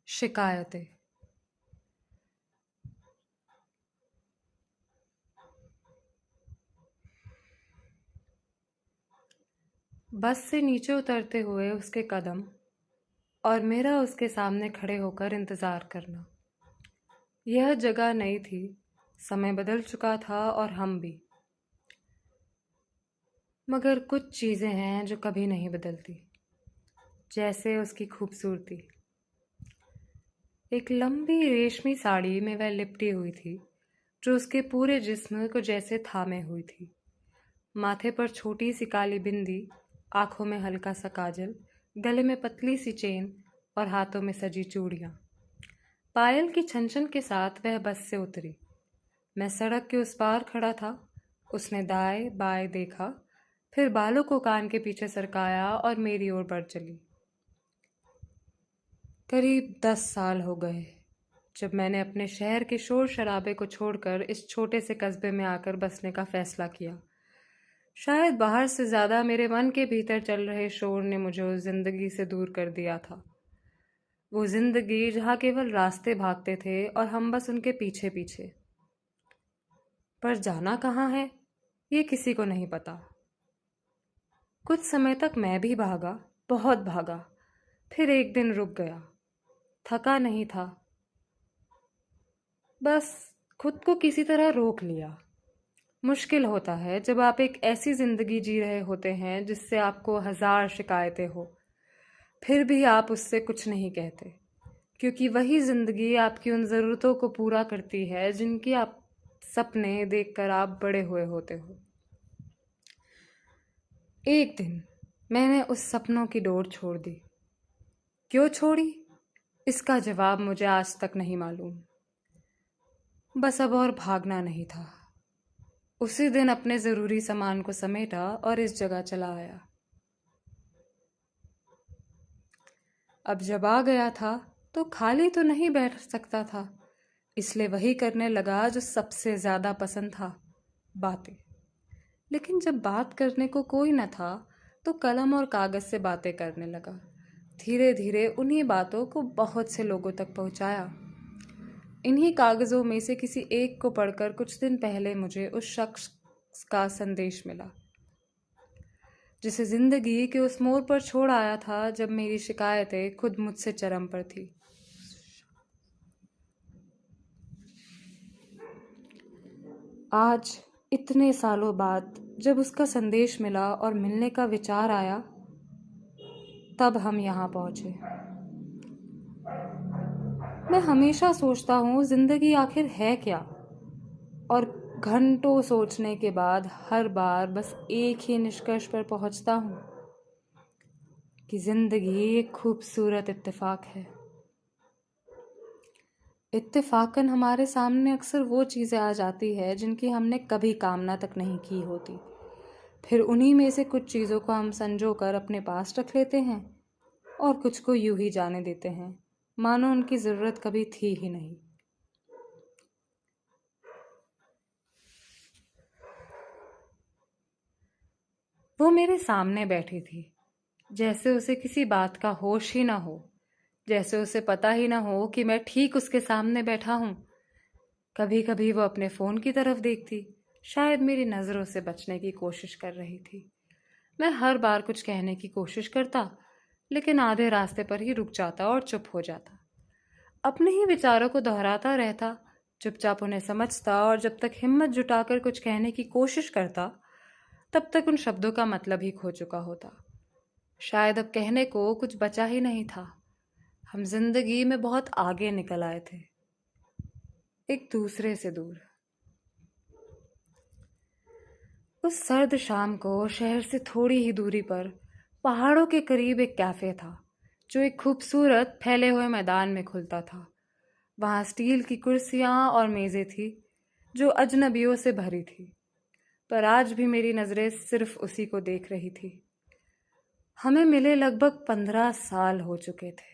शिकायतें। बस से नीचे उतरते हुए उसके कदम और मेरा उसके सामने खड़े होकर इंतज़ार करना। यह जगह नई थी, समय बदल चुका था और हम भी। मगर कुछ चीज़ें हैं जो कभी नहीं बदलती, जैसे उसकी खूबसूरती। एक लंबी रेशमी साड़ी में वह लिपटी हुई थी, जो उसके पूरे जिस्म को जैसे थामे हुई थी। माथे पर छोटी सी काली बिंदी, आंखों में हल्का सा काजल, गले में पतली सी चेन और हाथों में सजी चूड़ियां। पायल की छन-छन के साथ वह बस से उतरी। मैं सड़क के उस पार खड़ा था। उसने दाएं बाएं देखा, फिर बालों को कान के पीछे सरकाया और मेरी ओर बढ़ चली। करीब 10 साल हो गए जब मैंने अपने शहर के शोर शराबे को छोड़कर इस छोटे से कस्बे में आकर बसने का फैसला किया। शायद बाहर से ज्यादा मेरे मन के भीतर चल रहे शोर ने मुझे उस जिंदगी से दूर कर दिया था। वो जिंदगी जहाँ केवल रास्ते भागते थे और हम बस उनके पीछे पीछे। पर जाना कहाँ है, ये किसी को नहीं पता। कुछ समय तक मैं भी भागा, बहुत भागा। फिर एक दिन रुक गया। थका नहीं था, बस खुद को किसी तरह रोक लिया। मुश्किल होता है जब आप एक ऐसी जिंदगी जी रहे होते हैं जिससे आपको हजार शिकायतें हो, फिर भी आप उससे कुछ नहीं कहते, क्योंकि वही जिंदगी आपकी उन ज़रूरतों को पूरा करती है जिनकी आप सपने देखकर आप बड़े हुए होते हो। एक दिन मैंने उस सपनों की डोर छोड़ दी। क्यों छोड़ी, इसका जवाब मुझे आज तक नहीं मालूम। बस अब और भागना नहीं था। उसी दिन अपने ज़रूरी सामान को समेटा और इस जगह चला आया। अब जब आ गया था तो खाली तो नहीं बैठ सकता था, इसलिए वही करने लगा जो सबसे ज्यादा पसंद था, बातें। लेकिन जब बात करने को कोई न था तो कलम और कागज से बातें करने लगा। धीरे धीरे उन्हीं बातों को बहुत से लोगों तक पहुंचाया। इन्हीं कागजों में से किसी एक को पढ़कर कुछ दिन पहले मुझे उस शख्स का संदेश मिला, जिसे जिंदगी के उस मोड़ पर छोड़ आया था जब मेरी शिकायतें खुद मुझसे चरम पर थी। आज इतने सालों बाद जब उसका संदेश मिला और मिलने का विचार आया, तब हम यहाँ पहुँचे। मैं हमेशा सोचता हूँ जिंदगी आखिर है क्या, और घंटों सोचने के बाद हर बार बस एक ही निष्कर्ष पर पहुँचता हूँ कि जिंदगी एक खूबसूरत इत्तेफाक है। इत्तेफाकन हमारे सामने अक्सर वो चीज़ें आ जाती है जिनकी हमने कभी कामना तक नहीं की होती। फिर उन्हीं में से कुछ चीज़ों को हम संजो कर अपने पास रख लेते हैं और कुछ को यूं ही जाने देते हैं, मानो उनकी ज़रूरत कभी थी ही नहीं। वो मेरे सामने बैठी थी, जैसे उसे किसी बात का होश ही ना हो, जैसे उसे पता ही ना हो कि मैं ठीक उसके सामने बैठा हूँ। कभी कभी वो अपने फ़ोन की तरफ देखती, शायद मेरी नज़रों से बचने की कोशिश कर रही थी। मैं हर बार कुछ कहने की कोशिश करता, लेकिन आधे रास्ते पर ही रुक जाता और चुप हो जाता। अपने ही विचारों को दोहराता रहता, चुपचाप उन्हें समझता और जब तक हिम्मत जुटाकर कुछ कहने की कोशिश करता, तब तक उन शब्दों का मतलब ही खो चुका होता। शायद अब कहने को कुछ बचा ही नहीं था। हम जिंदगी में बहुत आगे निकल आए थे, एक दूसरे से दूर। उस सर्द शाम को शहर से थोड़ी ही दूरी पर पहाड़ों के करीब एक कैफे था, जो एक खूबसूरत फैले हुए मैदान में खुलता था। वहाँ स्टील की कुर्सियाँ और मेज़ें थी जो अजनबियों से भरी थी, पर आज भी मेरी नज़रें सिर्फ उसी को देख रही थी। हमें मिले लगभग 15 साल हो चुके थे,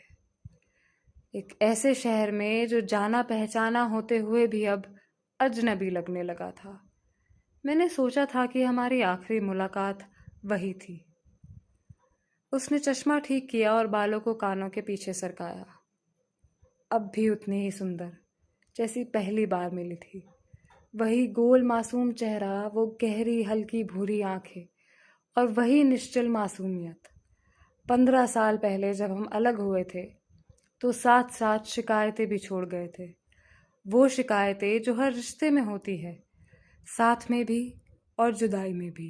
एक ऐसे शहर में जो जाना पहचाना होते हुए भी अब अजनबी लगने लगा था। मैंने सोचा था कि हमारी आखिरी मुलाकात वही थी। उसने चश्मा ठीक किया और बालों को कानों के पीछे सरकाया। अब भी उतनी ही सुंदर जैसी पहली बार मिली थी। वही गोल मासूम चेहरा, वो गहरी हल्की भूरी आंखें और वही निश्चल मासूमियत। 15 साल पहले जब हम अलग हुए थे तो साथ साथ शिकायतें भी छोड़ गए थे। वो शिकायतें जो हर रिश्ते में होती है, साथ में भी और जुदाई में भी।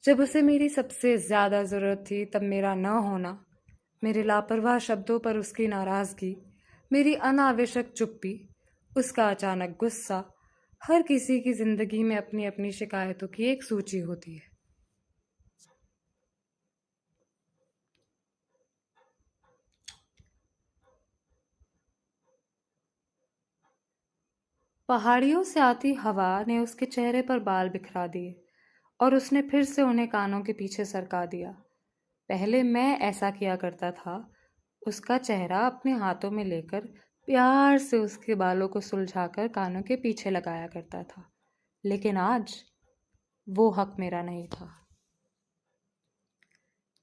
जब उसे मेरी सबसे ज़्यादा ज़रूरत थी तब मेरा न होना, मेरे लापरवाह शब्दों पर उसकी नाराज़गी, मेरी अनावश्यक चुप्पी, उसका अचानक गुस्सा। हर किसी की ज़िंदगी में अपनी अपनी शिकायतों की एक सूची होती है। पहाड़ियों से आती हवा ने उसके चेहरे पर बाल बिखरा दिए और उसने फिर से उन्हें कानों के पीछे सरका दिया। पहले मैं ऐसा किया करता था, उसका चेहरा अपने हाथों में लेकर प्यार से उसके बालों को सुलझाकर कानों के पीछे लगाया करता था। लेकिन आज वो हक मेरा नहीं था।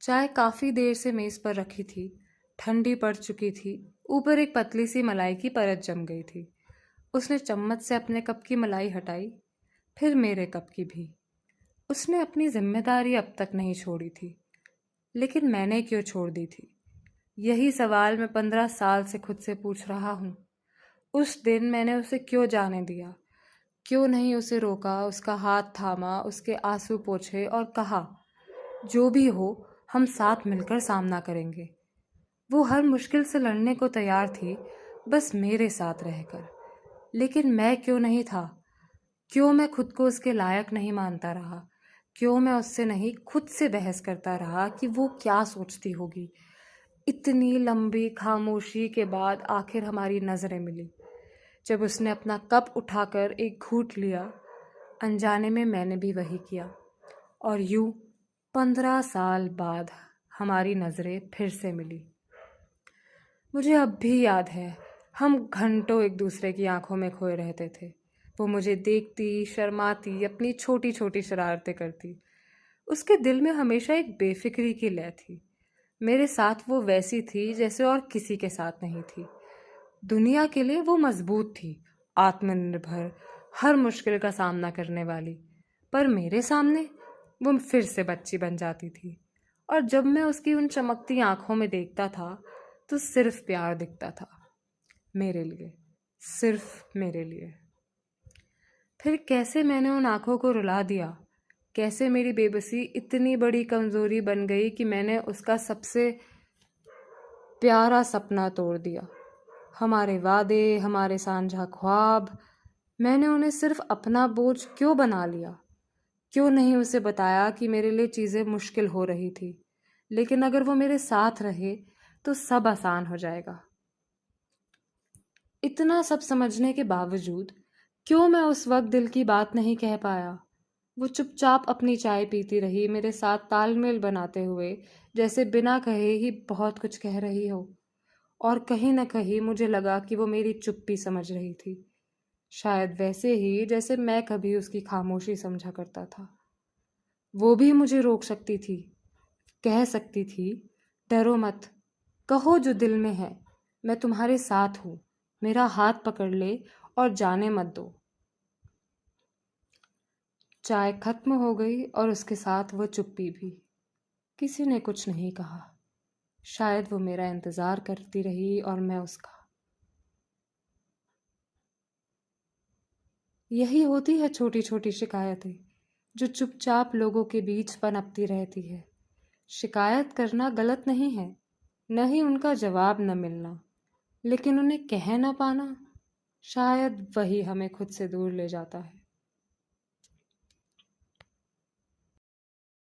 चाय काफी देर से मेज पर रखी थी, ठंडी पड़ चुकी थी, ऊपर एक पतली सी मलाई की परत जम गई थी। उसने चम्मच से अपने कप की मलाई हटाई, फिर मेरे कप की भी। उसने अपनी जिम्मेदारी अब तक नहीं छोड़ी थी, लेकिन मैंने क्यों छोड़ दी थी? यही सवाल मैं 15 साल से खुद से पूछ रहा हूँ। उस दिन मैंने उसे क्यों जाने दिया? क्यों नहीं उसे रोका, उसका हाथ थामा, उसके आंसू पोंछे और कहा, जो भी हो हम साथ मिलकर सामना करेंगे। वो हर मुश्किल से लड़ने को तैयार थी, बस मेरे साथ रहकर। लेकिन मैं क्यों नहीं था? क्यों मैं खुद को उसके लायक नहीं मानता रहा? क्यों मैं उससे नहीं, खुद से बहस करता रहा कि वो क्या सोचती होगी? इतनी लंबी खामोशी के बाद आखिर हमारी नज़रें मिली। जब उसने अपना कप उठाकर एक घूंट लिया, अनजाने में मैंने भी वही किया। और यूं 15 साल बाद हमारी नज़रें फिर से मिली। मुझे अब भी याद है, हम घंटों एक दूसरे की आंखों में खोए रहते थे। वो मुझे देखती, शर्माती, अपनी छोटी छोटी शरारतें करती। उसके दिल में हमेशा एक बेफिक्री की लय थी। मेरे साथ वो वैसी थी जैसे और किसी के साथ नहीं थी। दुनिया के लिए वो मजबूत थी, आत्मनिर्भर, हर मुश्किल का सामना करने वाली। पर मेरे सामने वो फिर से बच्ची बन जाती थी। और जब मैं उसकी उन चमकती आंखों में देखता था तो सिर्फ प्यार दिखता था, मेरे लिए, सिर्फ मेरे लिए। फिर कैसे मैंने उन आंखों को रुला दिया, कैसे मेरी बेबसी इतनी बड़ी कमजोरी बन गई कि मैंने उसका सबसे प्यारा सपना तोड़ दिया। हमारे वादे, हमारे साझा ख्वाब, मैंने उन्हें सिर्फ अपना बोझ क्यों बना लिया? क्यों नहीं उसे बताया कि मेरे लिए चीज़ें मुश्किल हो रही थी, लेकिन अगर वो मेरे साथ रहे तो सब आसान हो जाएगा। इतना सब समझने के बावजूद क्यों मैं उस वक्त दिल की बात नहीं कह पाया? वो चुपचाप अपनी चाय पीती रही, मेरे साथ तालमेल बनाते हुए, जैसे बिना कहे ही बहुत कुछ कह रही हो। और कहीं न कहीं मुझे लगा कि वो मेरी चुप्पी समझ रही थी, शायद वैसे ही जैसे मैं कभी उसकी खामोशी समझा करता था। वो भी मुझे रोक सकती थी, कह सकती थी, डरो मत, कहो जो दिल में है, मैं तुम्हारे साथ हूँ, मेरा हाथ पकड़ ले और जाने मत दो। चाय खत्म हो गई और उसके साथ वो चुप्पी भी। किसी ने कुछ नहीं कहा। शायद वो मेरा इंतज़ार करती रही और मैं उसका। यही होती है छोटी छोटी शिकायतें, जो चुपचाप लोगों के बीच पनपती रहती है। शिकायत करना गलत नहीं है, न ही उनका जवाब न मिलना, लेकिन उन्हें कह न पाना, शायद वही हमें खुद से दूर ले जाता है।